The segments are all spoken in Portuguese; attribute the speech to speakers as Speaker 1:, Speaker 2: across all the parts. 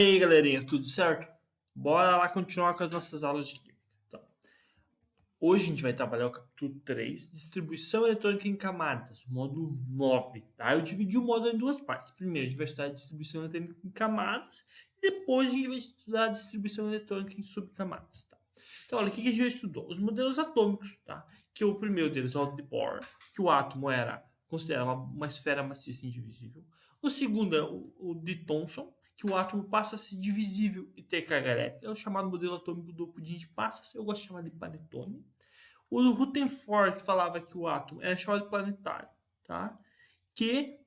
Speaker 1: E aí, galerinha, tudo certo? Bora lá continuar com as nossas aulas de química. Então, hoje a gente vai trabalhar o capítulo 3, distribuição eletrônica em camadas, módulo 9, tá? Eu dividi o módulo em duas partes. Primeiro, a gente vai estudar a distribuição eletrônica em camadas e depois a gente vai estudar a distribuição eletrônica em subcamadas, tá? Então, olha, o que a gente já estudou? Os modelos atômicos, tá? Que o primeiro deles é o de Bohr, que o átomo era considerado uma esfera maciça indivisível. O segundo é o de Thomson, que o átomo passa a ser divisível e ter carga elétrica. É o chamado modelo atômico do pudim de passas. Eu gosto de chamar de panetone. O do Rutherford, que falava que o átomo era chamado de planetário, tá? Que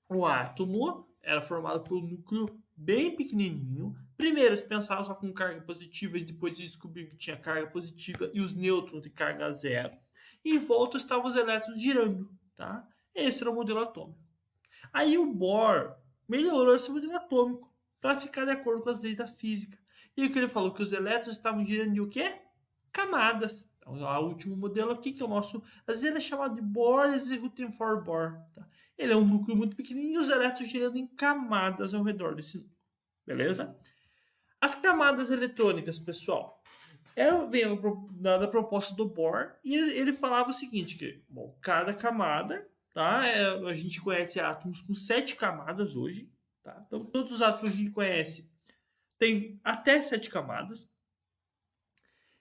Speaker 1: o átomo era formado por um núcleo bem pequenininho. Primeiro, eles pensavam só com carga positiva e depois descobriram que tinha carga positiva e os nêutrons de carga zero. E em volta estavam os elétrons girando, tá? Esse era o modelo atômico. Aí o Bohr melhorou esse modelo atômico para ficar de acordo com as leis da física. E o que ele falou? Que os elétrons estavam girando em o quê? Camadas. Então, o último modelo aqui, que é o nosso... Às vezes ele é chamado de Bohr e Rutherford Bohr. Tá? Ele é um núcleo muito pequenininho e os elétrons girando em camadas ao redor desse núcleo. Beleza? As camadas eletrônicas, pessoal, vem da proposta do Bohr e ele falava o seguinte, que bom, cada camada, tá? A gente conhece átomos com 7 camadas hoje, tá? Então todos os átomos que a gente conhece têm até 7 camadas,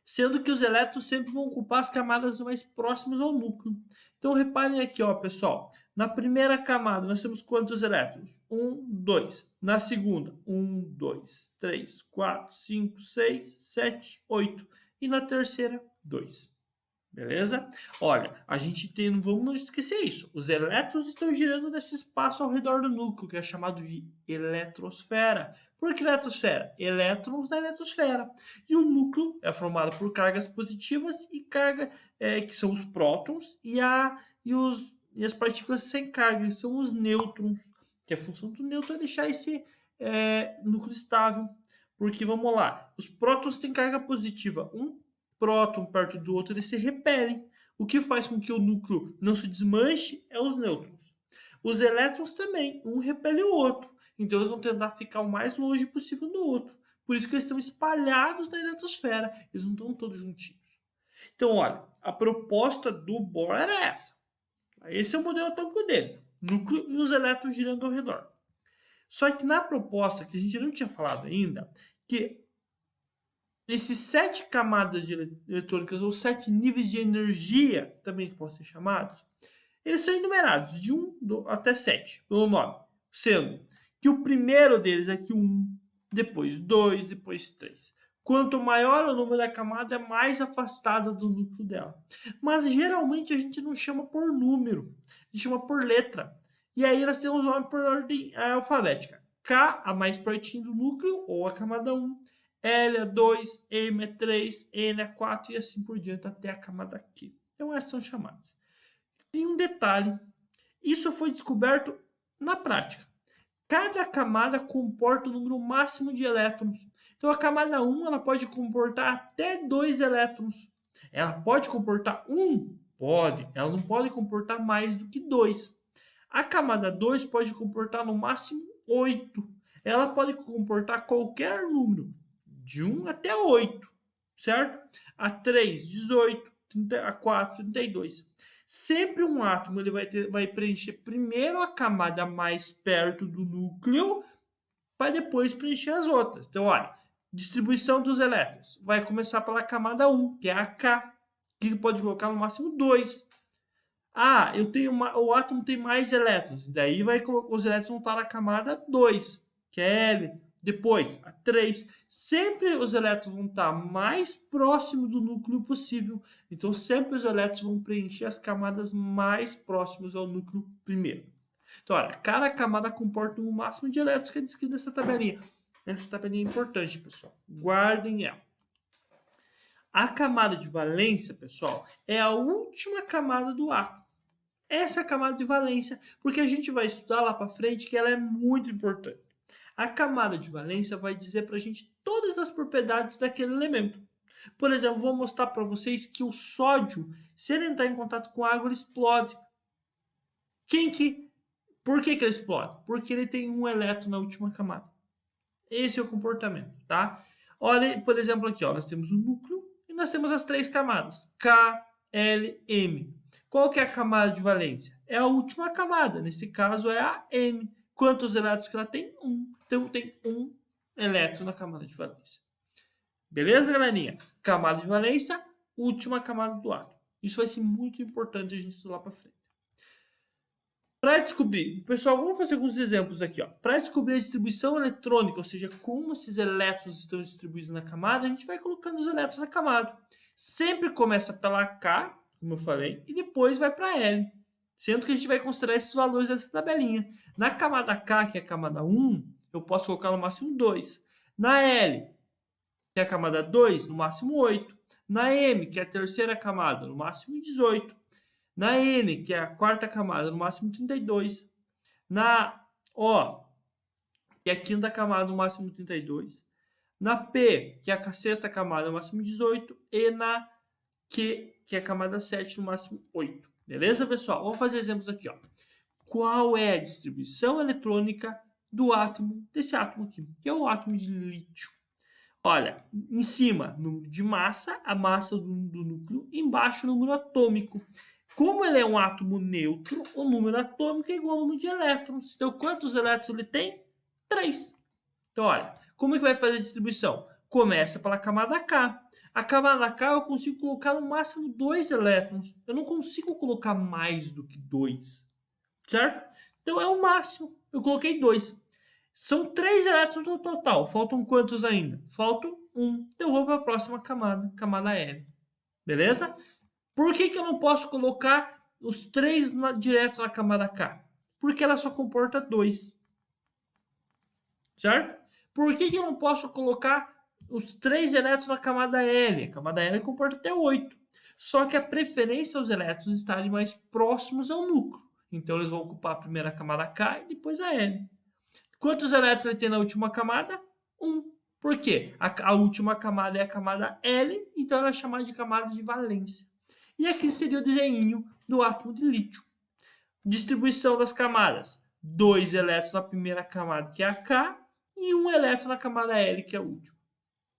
Speaker 1: sendo que os elétrons sempre vão ocupar as camadas mais próximas ao núcleo. Então reparem aqui, ó, pessoal, na primeira camada nós temos quantos elétrons? 1, 2. Na segunda, 1, 2, 3, 4, 5, 6, 7, 8. E na terceira, 2. Beleza? Olha, a gente tem, não vamos esquecer isso. Os elétrons estão girando nesse espaço ao redor do núcleo, que é chamado de eletrosfera. Por que eletrosfera? Elétrons na eletrosfera. E o núcleo é formado por cargas positivas e carga, que são os prótons, e as partículas sem carga, que são os nêutrons. Que a função do nêutron é deixar esse núcleo estável. Porque, vamos lá, os prótons têm carga positiva. Um próton perto do outro, eles se repelem. O que faz com que o núcleo não se desmanche é os nêutrons. Os elétrons também, um repele o outro. Então eles vão tentar ficar o mais longe possível do outro. Por isso que eles estão espalhados na eletrosfera. Eles não estão todos juntinhos. Então, olha, a proposta do Bohr era essa. Esse é o modelo atômico dele. Núcleo e os elétrons girando ao redor. Só que na proposta, que a gente não tinha falado ainda, que esses 7 camadas eletrônicas ou 7 níveis de energia, também podem ser chamados, eles são enumerados de 1 até 7, pelo nome, sendo que o primeiro deles é aqui 1, depois 2, depois 3. Quanto maior o número da camada, é mais afastada do núcleo dela. Mas geralmente a gente não chama por número, a gente chama por letra. E aí elas têm os nomes por ordem alfabética. K, a mais pertinho do núcleo, ou a camada 1. L é 2, M é 3, N é 4 e assim por diante até a camada Q. Então essas são chamadas. Tem um detalhe, isso foi descoberto na prática. Cada camada comporta o número máximo de elétrons. Então a camada 1 ela pode comportar até 2 elétrons. Ela pode comportar 1? Pode. Ela não pode comportar mais do que 2. A camada 2 pode comportar no máximo 8. Ela pode comportar qualquer número, de 1 até 8, certo? A 3, 18, a 4, 32. Sempre um átomo ele vai preencher primeiro a camada mais perto do núcleo para depois preencher as outras. Então, olha, distribuição dos elétrons. Vai começar pela camada 1, que é a K, que pode colocar no máximo 2. Ah, o átomo tem mais elétrons. Daí os elétrons vão estar na camada 2, que é L. Depois, a 3. Sempre os elétrons vão estar mais próximo do núcleo possível. Então, sempre os elétrons vão preencher as camadas mais próximas ao núcleo primeiro. Então, olha, cada camada comporta um máximo de elétrons que é descrito nessa tabelinha. Essa tabelinha é importante, pessoal. Guardem ela. A camada de valência, pessoal, é a última camada do átomo. Essa é a camada de valência, porque a gente vai estudar lá para frente que ela é muito importante. A camada de valência vai dizer para a gente todas as propriedades daquele elemento. Por exemplo, vou mostrar para vocês que o sódio, se ele entrar em contato com água, ele explode. Por que ele explode? Porque ele tem um elétron na última camada. Esse é o comportamento, tá? Olha, por exemplo, aqui, ó, nós temos o núcleo e nós temos as 3 camadas, K, L, M. Qual que é a camada de valência? É a última camada, nesse caso é a M. Quantos elétrons que ela tem? 1. Então tem 1 elétron na camada de valência. Beleza, galerinha? Camada de valência, última camada do átomo. Isso vai ser muito importante a gente estudar para frente. Para descobrir, pessoal, vamos fazer alguns exemplos aqui. Para descobrir a distribuição eletrônica, ou seja, como esses elétrons estão distribuídos na camada, a gente vai colocando os elétrons na camada. Sempre começa pela K, como eu falei, e depois vai para L. Sendo que a gente vai considerar esses valores dessa tabelinha. Na camada K, que é a camada 1, eu posso colocar no máximo 2. Na L, que é a camada 2, no máximo 8. Na M, que é a terceira camada, no máximo 18. Na N, que é a quarta camada, no máximo 32. Na O, que é a quinta camada, no máximo 32. Na P, que é a sexta camada, no máximo 18. E na Q, que é a camada 7, no máximo 8. Beleza, pessoal? Vamos fazer exemplos aqui. Ó. Qual é a distribuição eletrônica do átomo, desse átomo aqui, que é o átomo de lítio? Olha, em cima, número de massa, a massa do núcleo, embaixo, o número atômico. Como ele é um átomo neutro, o número atômico é igual ao número de elétrons. Então, quantos elétrons ele tem? 3. Então, olha, como é que vai fazer a distribuição? Começa pela camada K. A camada K eu consigo colocar no máximo 2 elétrons. Eu não consigo colocar mais do que 2. Certo? Então, é o máximo. Eu coloquei 2. São 3 elétrons no total. Faltam quantos ainda? Faltam 1. Então, eu vou para a próxima camada, camada L. Beleza? Por que eu não posso colocar os 3 diretos na camada K? Porque ela só comporta 2. Certo? Por que eu não posso colocar os 3 elétrons na camada L? A camada L comporta até 8. Só que a preferência é os elétrons estarem mais próximos ao núcleo. Então, eles vão ocupar a primeira camada K e depois a L. Quantos elétrons ele tem na última camada? 1. Por quê? A última camada é a camada L, então ela é chamada de camada de valência. E aqui seria o desenho do átomo de lítio. Distribuição das camadas. 2 elétrons na primeira camada, que é a K, e 1 elétron na camada L, que é a última.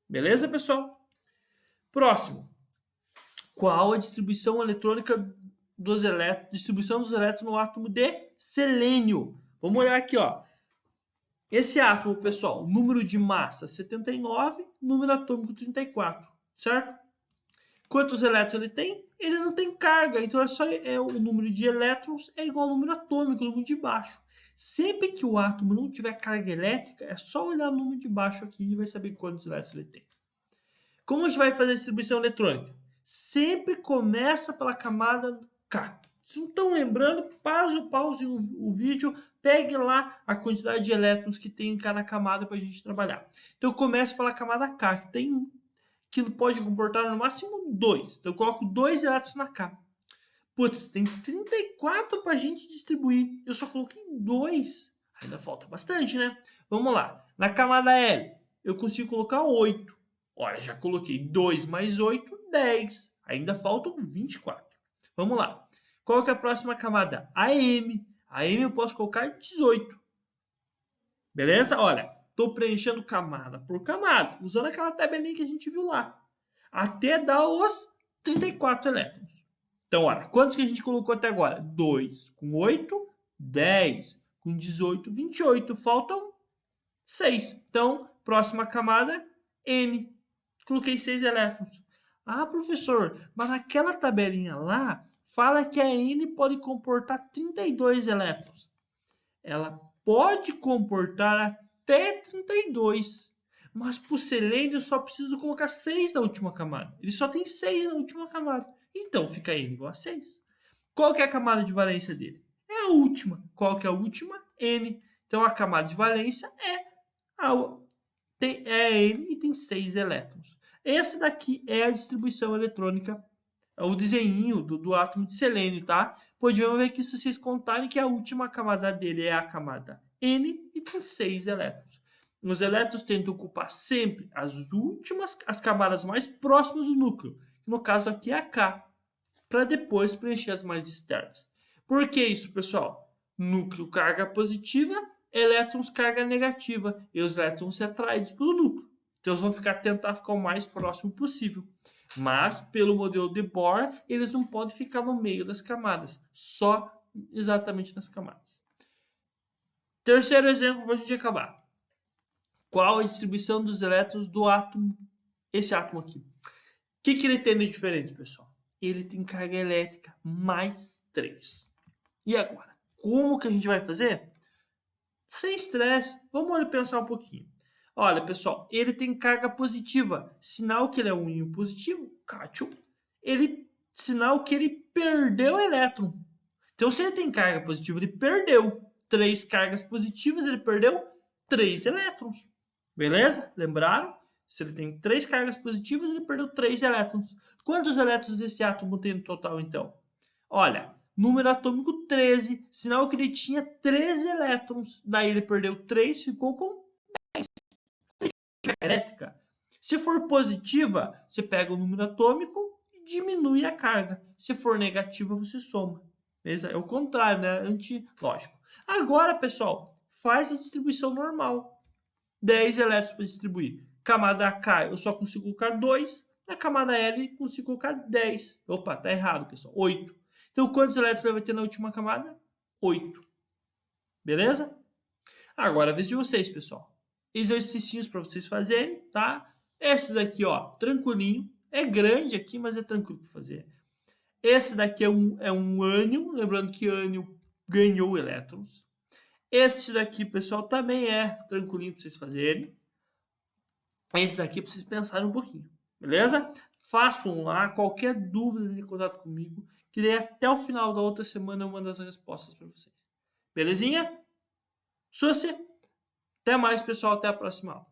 Speaker 1: Beleza, pessoal? Próximo. Qual a distribuição eletrônica dos elétrons, distribuição dos elétrons no átomo de selênio? Vamos olhar aqui, ó. Esse átomo, pessoal, número de massa 79, número atômico 34, certo? Quantos elétrons ele tem? Ele não tem carga, então o número de elétrons é igual ao número atômico, o número de baixo. Sempre que o átomo não tiver carga elétrica, é só olhar o número de baixo aqui e vai saber quantos elétrons ele tem. Como a gente vai fazer a distribuição eletrônica? Sempre começa pela camada K. Se não estão lembrando, pause o vídeo, pegue lá a quantidade de elétrons que tem em cada camada para a gente trabalhar. Então, começa pela camada K, que pode comportar no máximo 2. Então, eu coloco 2 elétrons na K. Putz, tem 34 para a gente distribuir. Eu só coloquei 2. Ainda falta bastante, né? Vamos lá. Na camada L, eu consigo colocar 8. Olha, já coloquei 2 mais 8, 10. Ainda faltam 24. Vamos lá. Qual que é a próxima camada? A M. A M eu posso colocar 18. Beleza? Olha, estou preenchendo camada por camada, usando aquela tabelinha que a gente viu lá. Até dar os 34 elétrons. Então, olha, quantos que a gente colocou até agora? 2 com 8, 10 com 18, 28. Faltam 6. Então, próxima camada, N. Coloquei 6 elétrons. Ah, professor, mas naquela tabelinha lá, fala que a N pode comportar 32 elétrons. Ela pode comportar até 32. Mas para o selênio eu só preciso colocar 6 na última camada. Ele só tem 6 na última camada. Então fica N igual a 6. Qual que é a camada de valência dele? É a última. Qual que é a última? N. Então a camada de valência é N e tem 6 elétrons. Essa daqui é a distribuição eletrônica, o desenho do átomo de selênio, tá? Podemos ver que se vocês contarem que a última camada dele é a camada N e tem 6 elétrons. Os elétrons tentam ocupar sempre as camadas mais próximas do núcleo, que no caso aqui é a K, para depois preencher as mais externas. Por que isso, pessoal? Núcleo carga positiva, elétrons carga negativa, e os elétrons vão ser atraídos pelo núcleo. Então, eles vão tentar ficar o mais próximo possível. Mas, pelo modelo de Bohr, eles não podem ficar no meio das camadas, só exatamente nas camadas. Terceiro exemplo para a gente acabar. Qual a distribuição dos elétrons do átomo? Esse átomo aqui. O que ele tem de diferente, pessoal? Ele tem carga elétrica mais 3. E agora? Como que a gente vai fazer? Sem estresse. Vamos pensar um pouquinho. Olha, pessoal, ele tem carga positiva. Sinal que ele é um íon positivo, cátion. Sinal que ele perdeu elétron. Então, se ele tem carga positiva, ele perdeu 3 cargas positivas, ele perdeu 3 elétrons. Beleza? Lembraram? Se ele tem 3 cargas positivas, ele perdeu 3 elétrons. Quantos elétrons esse átomo tem no total, então? Olha, número atômico 13, sinal que ele tinha 13 elétrons. Daí ele perdeu 3, ficou com 10. Elétrica. Se for positiva, você pega o número atômico e diminui a carga. Se for negativa, você soma. Beleza? É o contrário, né? Antilógico. Agora, pessoal, faz a distribuição normal. 10 elétrons para distribuir. Camada K, eu só consigo colocar 2. Na camada L, consigo colocar 10. Opa, tá errado, pessoal. 8. Então, quantos elétrons ele vai ter na última camada? 8. Beleza? Agora, a vez de vocês, pessoal. Exercícios para vocês fazerem, tá? Esses aqui, ó, tranquilinho. É grande aqui, mas é tranquilo para fazer. Esse daqui é um ânion. Lembrando que ânion ganhou elétrons. Esse daqui, pessoal, também é tranquilinho para vocês fazerem. Esse daqui, para vocês pensarem um pouquinho. Beleza? Façam lá. Qualquer dúvida, entre em contato comigo. Que daí até o final da outra semana eu mando as respostas para vocês. Belezinha? Suci? Até mais, pessoal. Até a próxima aula.